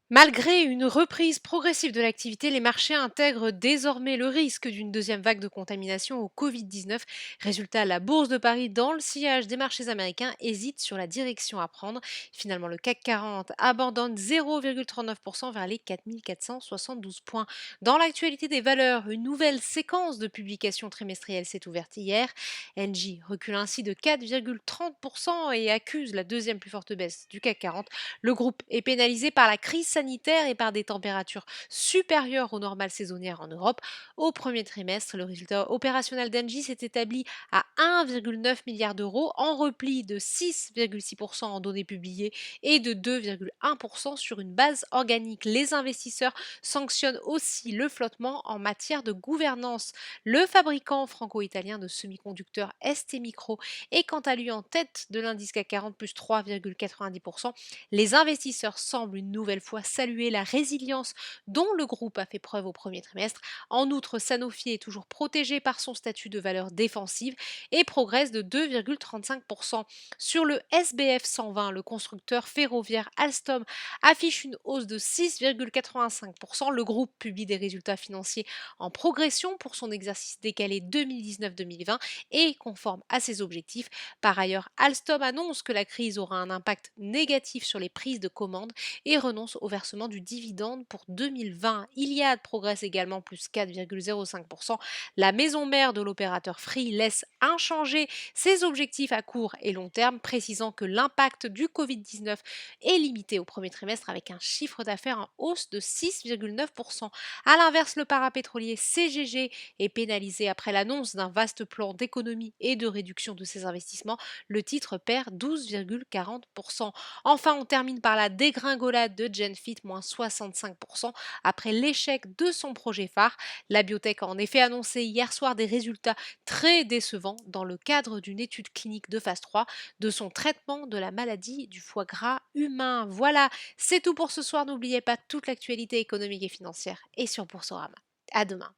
Malgré une reprise progressive de l'activité, les marchés intègrent désormais le risque d'une deuxième vague de contamination au Covid-19. Résultat, la bourse de Paris, dans le sillage des marchés américains, hésite sur la direction à prendre. Finalement, le CAC 40 abandonne 0,39% vers les 4472 points. Dans l'actualité des valeurs, une nouvelle séquence de publications trimestrielles s'est ouverte hier. Engie recule ainsi de 4,30% et accuse la deuxième plus forte baisse du CAC 40. Le groupe est pénalisé par la crise sanitaire et par des températures supérieures aux normales saisonnières en Europe. Au premier trimestre, le résultat opérationnel d'Engie s'est établi à 1,9 milliard d'euros, en repli de 6,6% en données publiées et de 2,1% sur une base organique. Les investisseurs sanctionnent aussi le flottement en matière de gouvernance. Le fabricant franco-italien de semi-conducteurs STMicro est quant à lui en tête de l'indice CAC 40 plus 3,90%. Les investisseurs semblent une nouvelle fois saluer la résilience dont le groupe a fait preuve au premier trimestre. En outre, Sanofi est toujours protégé par son statut de valeur défensive et progresse de 2,35%. Sur le SBF 120, le constructeur ferroviaire Alstom affiche une hausse de 6,85%. Le groupe publie des résultats financiers en progression pour son exercice décalé 2019-2020 et conforme à ses objectifs. Par ailleurs, Alstom annonce que la crise aura un impact négatif sur les prises de commandes et renonce au versement du dividende pour 2020. Iliad progresse également plus 4,05%. La maison mère de l'opérateur Free laisse inchangés ses objectifs à court et long terme, précisant que l'impact du Covid-19 est limité au premier trimestre avec un chiffre d'affaires en hausse de 6,9%. A l'inverse, le parapétrolier CGG est pénalisé après l'annonce d'un vaste plan d'économie et de réduction de ses investissements. Le titre perd 12,40%. Enfin, on termine par la dégringolade de Genfit, moins 65%, après l'échec de son projet phare. La biotech a en effet annoncé hier soir des résultats très décevants dans le cadre d'une étude clinique de phase 3 de son traitement de la maladie du foie gras humain. Voilà, c'est tout pour ce soir. N'oubliez pas toute l'actualité économique et financière et sur Boursorama. À demain.